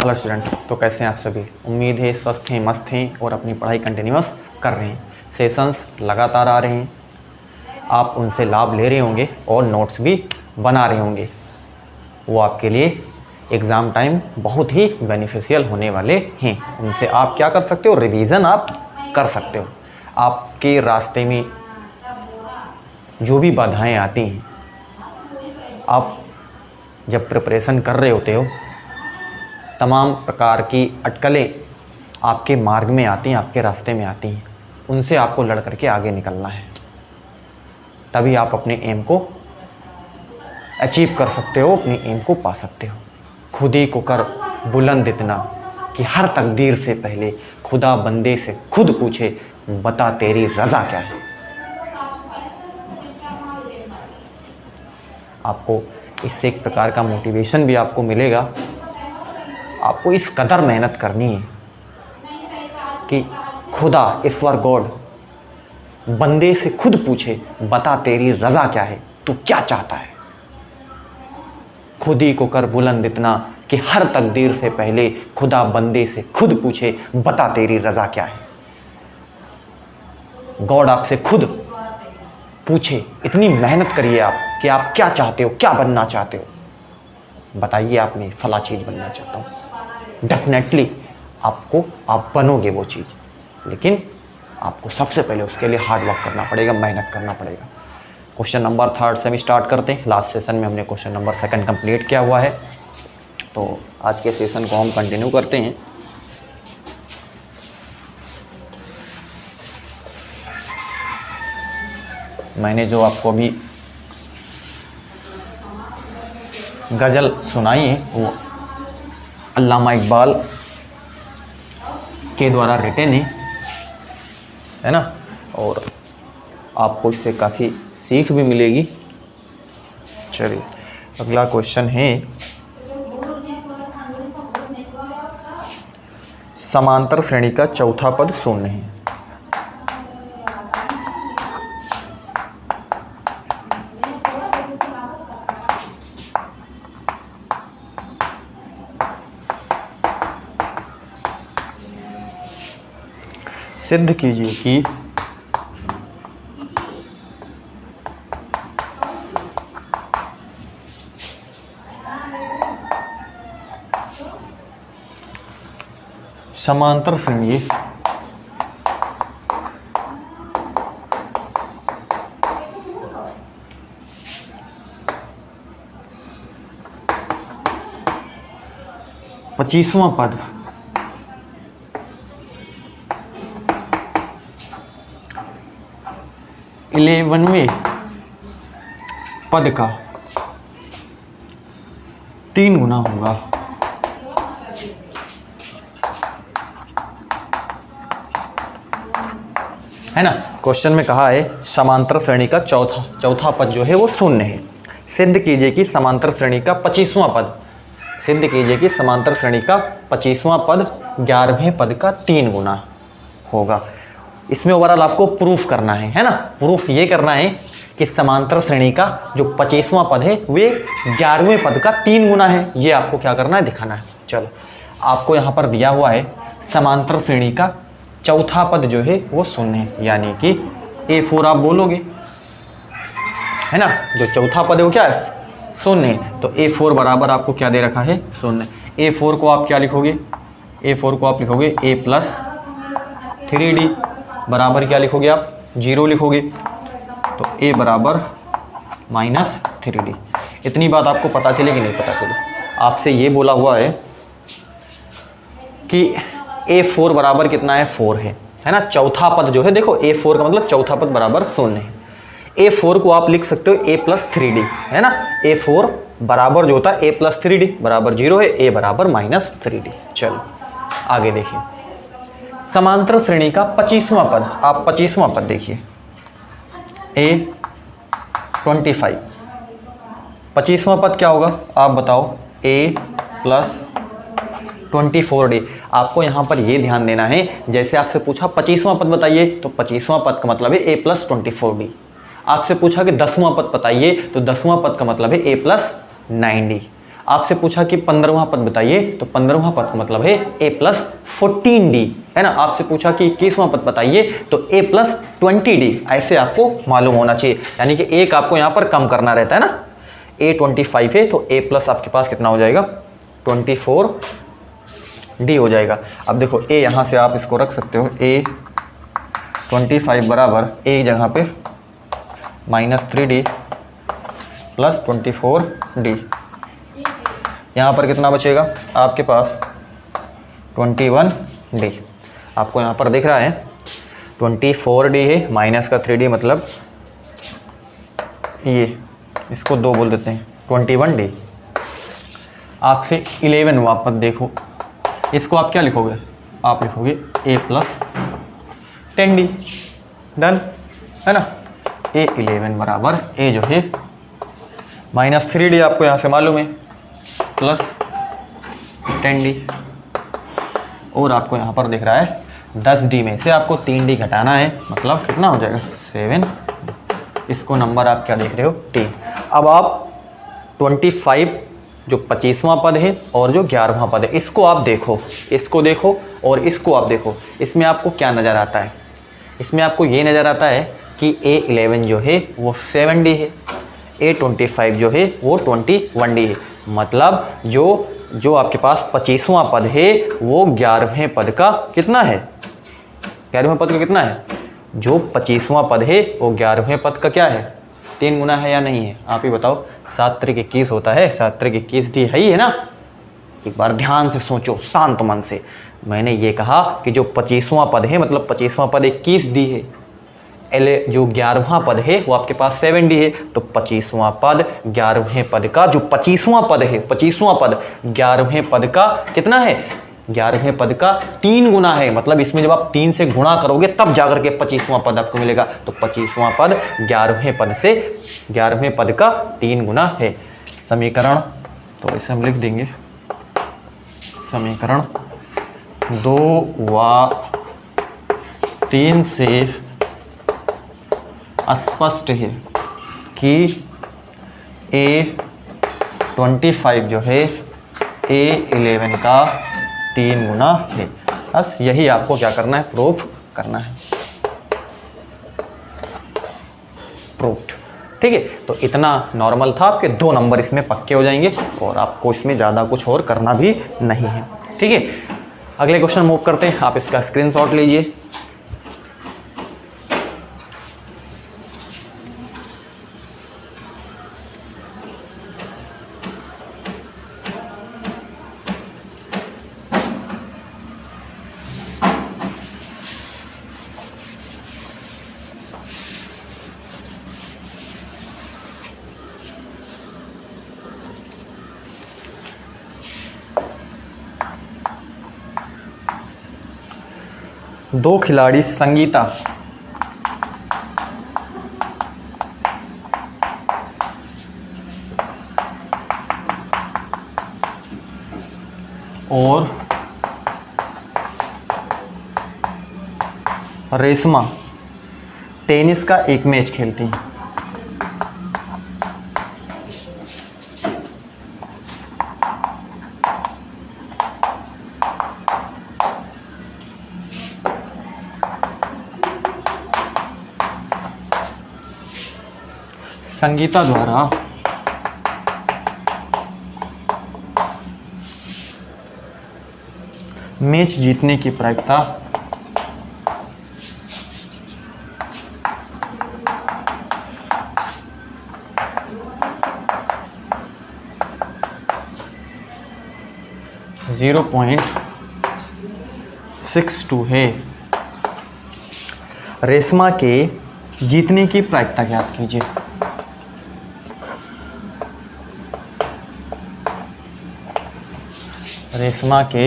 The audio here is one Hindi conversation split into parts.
हेलो स्टूडेंट्स, तो कैसे हैं आप सभी। उम्मीद है स्वस्थ हैं, मस्त हैं और अपनी पढ़ाई कंटिन्यूअस कर रहे हैं। सेशंस लगातार आ रहे हैं, आप उनसे लाभ ले रहे होंगे और नोट्स भी बना रहे होंगे। वो आपके लिए एग्ज़ाम टाइम बहुत ही बेनिफिशियल होने वाले हैं। उनसे आप क्या कर सकते हो, रिवीज़न आप कर सकते हो। आपके रास्ते में जो भी बाधाएं आती हैं, आप जब प्रिपरेशन कर रहे होते हो, तमाम प्रकार की अटकलें आपके मार्ग में आती हैं, आपके रास्ते में आती हैं। उनसे आपको लड़ करके आगे निकलना है, तभी आप अपने एम को अचीव कर सकते हो, अपने एम को पा सकते हो। खुद ही को कर बुलंद इतना कि हर तकदीर से पहले खुदा बंदे से खुद पूछे, बता तेरी रज़ा क्या है। आपको इससे एक प्रकार का मोटिवेशन भी आपको मिलेगा। आपको इस कदर मेहनत करनी है कि खुदा, ईश्वर, गॉड बंदे से खुद पूछे, बता तेरी रज़ा क्या है, तू क्या चाहता है। खुद ही को कर बुलंद इतना कि हर तकदीर से पहले खुदा बंदे से खुद पूछे, बता तेरी रज़ा क्या है। गॉड आपसे खुद पूछे, इतनी मेहनत करिए आप कि आप क्या चाहते हो, क्या बनना चाहते हो। बताइए, आपने फला चीज़ बनना चाहता हूँ, डेफिनेटली आप बनोगे वो चीज़, लेकिन आपको सबसे पहले उसके लिए हार्ड वर्क करना पड़ेगा, मेहनत करना पड़ेगा। क्वेश्चन नंबर 3 से हम स्टार्ट करते हैं। लास्ट सेशन में हमने क्वेश्चन नंबर 2 कंप्लीट किया हुआ है, तो आज के सेशन को हम कंटिन्यू करते हैं। मैंने जो आपको अभी गज़ल सुनाई है वो अल्लामा इकबाल के द्वारा रिटन है ना, और आपको इससे काफ़ी सीख भी मिलेगी। चलिए, अगला क्वेश्चन है, समांतर श्रेणी का चौथा पद शून्य है। सिद्ध कीजिए कि समांतर श्रेणी पच्चीसवां पद इलेवनवें पद का 3 गुना होगा। है ना, क्वेश्चन में कहा है समांतर श्रेणी का चौथा पद जो है वो शून्य है। सिद्ध कीजिए कि समांतर श्रेणी का 25वां पद, सिद्ध कीजिए कि समांतर श्रेणी का 25वां पद 11वें पद का 3 गुना होगा। इसमें ओवरऑल आपको प्रूफ करना है ना, प्रूफ ये करना है कि समांतर श्रेणी का जो 25वां पद है वे 11वें पद का 3 गुना है। ये आपको क्या करना है, दिखाना है। चलो, आपको यहाँ पर दिया हुआ है समांतर श्रेणी का चौथा पद जो है वो शून्य है, यानी कि A4 आप बोलोगे, है ना। जो चौथा पद है वो क्या है, शून्य है, तो A4 बराबर आपको क्या दे रखा है, शून्य। A4 को आप क्या लिखोगे, A4 को आप लिखोगे A प्लस 3D बराबर क्या लिखोगे आप, 0 लिखोगे, तो A बराबर माइनस 3D। इतनी बात आपको पता चले कि नहीं पता चले। आपसे ये बोला हुआ है कि A4 बराबर कितना है, 4 है ना। चौथा पद जो है, देखो A4 का मतलब चौथा पद बराबर शून्य है। A4 को आप लिख सकते हो A प्लस 3D, है ना। A4 बराबर जो होता है A प्लस 3D बराबर 0 है, A बराबर माइनस 3D। चलो आगे देखिए, समांतर श्रेणी का 25वां पद, आप 25वां पद देखिए, A25। 25वां पद क्या होगा, आप बताओ, A प्लस 24D। आपको यहाँ पर ये ध्यान देना है, जैसे आपसे पूछा 25वां पद बताइए, तो 25वां पद का मतलब है A प्लस 24D। आपसे पूछा कि 10वां पद बताइए, तो 10वां पद का मतलब है A प्लस 9D। आपसे पूछा कि 15वां पद बताइए, तो 15वां पद का मतलब है a+14d, है ना। आपसे पूछा कि 21वां पद बताइए, तो a+20d, ऐसे आपको मालूम होना चाहिए। यानी कि एक आपको यहाँ पर कम करना रहता है ना। a 25 है तो a प्लस आपके पास कितना हो जाएगा, 24d हो जाएगा। अब देखो a यहाँ से आप इसको रख सकते हो, a 25 बराबर a जगह पे -3d प्लस 24d। यहाँ पर कितना बचेगा आपके पास, 21d। आपको यहाँ पर दिख रहा है 24d है, माइनस का 3d मतलब ये, इसको 2 बोल देते हैं, 21d। आपसे 11वां पद देखो, इसको आप क्या लिखोगे, आप लिखोगे a+10d, डन, है ना। a11 बराबर a जो है -3d आपको यहाँ से मालूम है, प्लस 10d, और आपको यहाँ पर दिख रहा है 10d में से आपको 3d घटाना है, मतलब कितना हो जाएगा 7। इसको नंबर आप क्या देख रहे हो, 3। अब आप 25 जो 25वां पद है और जो 11वां पद है, इसको आप देखो, इसको देखो और इसको आप देखो, इसमें आपको क्या नज़र आता है। इसमें आपको ये नज़र आता है कि a11 जो है वो 7d है, a25 जो है वो 21d है। मतलब जो आपके पास 25वां पद है वो 11वें पद का कितना है, 11वें पद का कितना है, जो 25वां पद है वो 11वें पद का क्या है, 3 गुना है या नहीं है, आप ही बताओ। 7 त्रिक 21 होता है, 7 त्रिक 21d है ही है ना। एक बार ध्यान से सोचो, शांत मन से। मैंने ये कहा कि जो 25वां पद है, मतलब 25वां पद 21d है, जो 11वां पद है वो आपके पास 7d है, तो 25वां पद 11वें पद का, जो 25वां पद है, 25वां पद 11वें पद का कितना है, 11वें पद का 3 गुना है। मतलब इसमें जब आप 3 से गुणा करोगे तब जाकर के 25वां पद आपको मिलेगा। तो 25वां पद 11वें पद से 11वें पद का 3 गुना है। समीकरण तो इसे हम लिख देंगे, समीकरण 2 व 3 से स्पष्ट है कि a25 जो है a11 का 3 गुना है। बस यही आपको क्या करना है, प्रूफ करना है। प्रूफ्ड, ठीक है। तो इतना नॉर्मल था, आपके 2 नंबर इसमें पक्के हो जाएंगे और आपको इसमें ज़्यादा कुछ और करना भी नहीं है, ठीक है। अगले क्वेश्चन मूव करते हैं, आप इसका स्क्रीनशॉट लीजिए। दो खिलाड़ी संगीता और रेशमा टेनिस का एक मैच खेलती हैं। संगीता द्वारा मैच जीतने की प्रायिकता 0.62 है। रेशमा के जीतने की प्रायिकता ज्ञात कीजिए। रेशमा के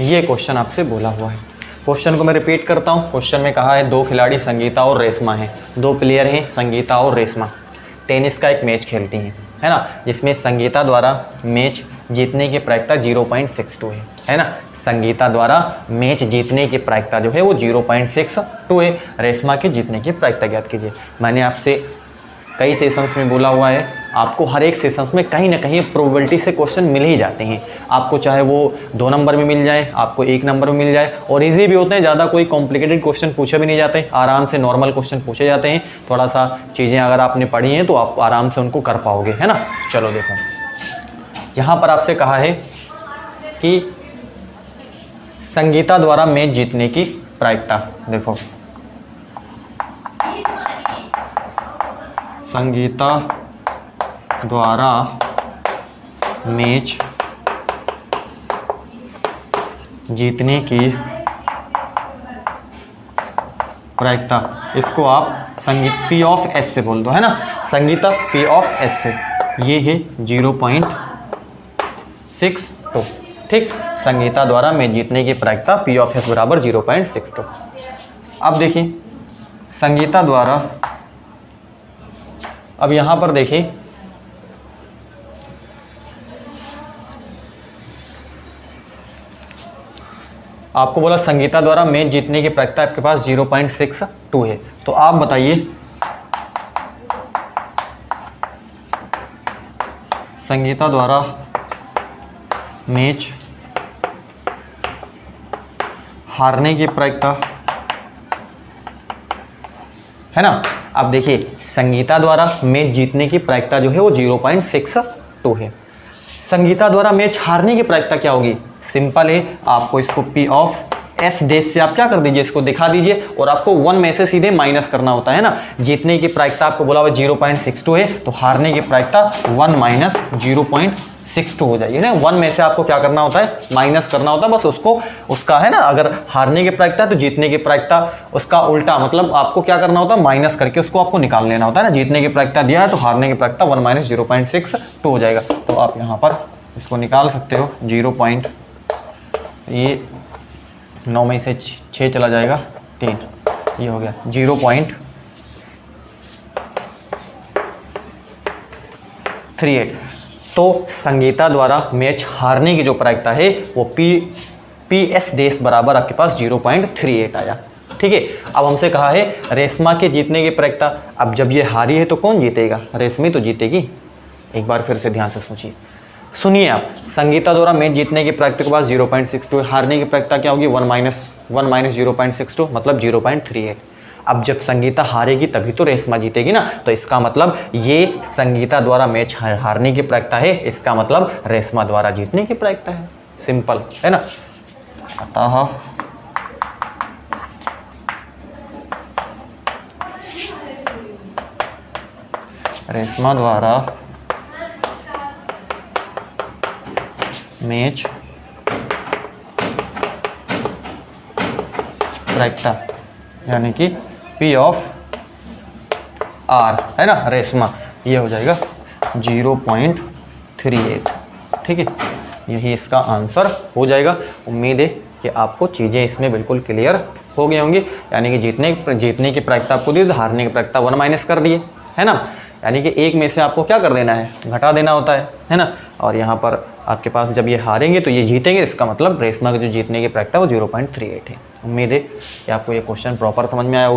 ये क्वेश्चन आपसे बोला हुआ है। क्वेश्चन को मैं रिपीट करता हूँ। क्वेश्चन में कहा है दो खिलाड़ी संगीता और रेशमा हैं, दो प्लेयर हैं संगीता और रेशमा, टेनिस का एक मैच खेलती हैं, है ना, जिसमें संगीता द्वारा मैच जीतने की प्रायिकता 0.62 है ना। संगीता द्वारा मैच जीतने की प्रायिकता जो है वो 0.62 है। रेशमा के जीतने की प्रायिकता ज्ञात कीजिए। मैंने आपसे कई सेशंस में बोला हुआ है, आपको हर एक सेशंस में कहीं ना कहीं प्रोबेबिलिटी से क्वेश्चन मिल ही जाते हैं। आपको चाहे वो 2 नंबर में मिल जाए, आपको 1 नंबर में मिल जाए, और इजी भी होते हैं, ज़्यादा कोई कॉम्प्लिकेटेड क्वेश्चन पूछे भी नहीं जाते, आराम से नॉर्मल क्वेश्चन पूछे जाते हैं। थोड़ा सा चीज़ें अगर आपने पढ़ी हैं तो आप आराम से उनको कर पाओगे, है ना। चलो देखो, यहाँ पर आपसे कहा है कि संगीता द्वारा मैच जीतने की प्रायिकता। देखो, संगीता द्वारा मैच जीतने की प्रायिकता, इसको आप संगीत P ऑफ S से बोल दो, है ना। संगीता P ऑफ S से, ये है 0.62। ठीक, संगीता द्वारा मैच जीतने की प्रायिकता P ऑफ S बराबर 0.62। अब देखिए संगीता द्वारा, अब यहाँ पर देखिए आपको बोला संगीता द्वारा मैच जीतने की प्रायिकता आपके पास 0.62 है। तो आप बताइए संगीता द्वारा मैच हारने की प्रायिकता, है ना। अब देखिए संगीता द्वारा मैच जीतने की प्रायिकता जो है वो 0.62 है। संगीता द्वारा मैच हारने की प्रायिकता क्या होगी? सिंपल है, आपको इसको P ऑफ S डैश से आप क्या कर दीजिए, इसको दिखा दीजिए, और आपको 1 में से सीधे माइनस करना होता है ना। जीतने की प्रायिकता आपको बोला हुआ 0.62 है, तो हारने की प्रायिकता 1 माइनस 0.62 हो जाएगी ना। 1 में से आपको क्या करना होता है, माइनस करना होता है, बस उसको उसका, है ना। अगर हारने की प्रायिकता तो जीतने की प्रायिकता उसका उल्टा, मतलब आपको क्या करना होता है, माइनस करके उसको आपको निकाल लेना होता है ना। जीतने की प्रायिकता दिया है तो हारने की प्रायिकता 1 माइनस 0.62 हो जाएगा। तो आप यहाँ पर इसको निकाल सकते हो, 0. ये 9 में से 6 चला जाएगा, 3, ये हो गया 0.38। तो संगीता द्वारा मैच हारने की जो प्रायिकता है वो PS डैश बराबर आपके पास 0.38 आया। ठीक है। अब हमसे कहा है रेशमा के जीतने की प्रायिकता। अब जब ये हारी है तो कौन जीतेगा? रेशमी तो जीतेगी। एक बार फिर से ध्यान से सोचिए, सुनिए आप। संगीता द्वारा मैच जीतने की प्रायिकता के पास 0.62, हारने की प्रायिकता क्या होगी? 1 माइनस 0.62 मतलब 0.38। अब जब संगीता हारेगी तभी तो रेशमा जीतेगी ना। तो इसका मतलब ये संगीता द्वारा मैच हारने की प्रायिकता है, इसका मतलब रेशमा द्वारा जीतने की प्रायिकता है। सिंपल है ना। अतः रेशमा द्वारा मैच प्रायिकता यानी कि P ऑफ R, है ना, रेशमा, ये हो जाएगा 0.38। ठीक है, यही इसका आंसर हो जाएगा। उम्मीद है कि आपको चीज़ें इसमें बिल्कुल क्लियर हो गई होंगी। यानी कि जीतने की प्रायिकता आपको दी, हारने की प्रायिकता 1 माइनस कर दिए, है ना। यानी कि 1 में से आपको क्या कर देना है, घटा देना होता है ना। और यहाँ पर आपके पास जब ये हारेंगे तो ये जीतेंगे, इसका मतलब रेशमा का जो जीतने की प्रायिकता वो 0.38 है। उम्मीद है कि आपको ये क्वेश्चन प्रॉपर समझ में आया होगा।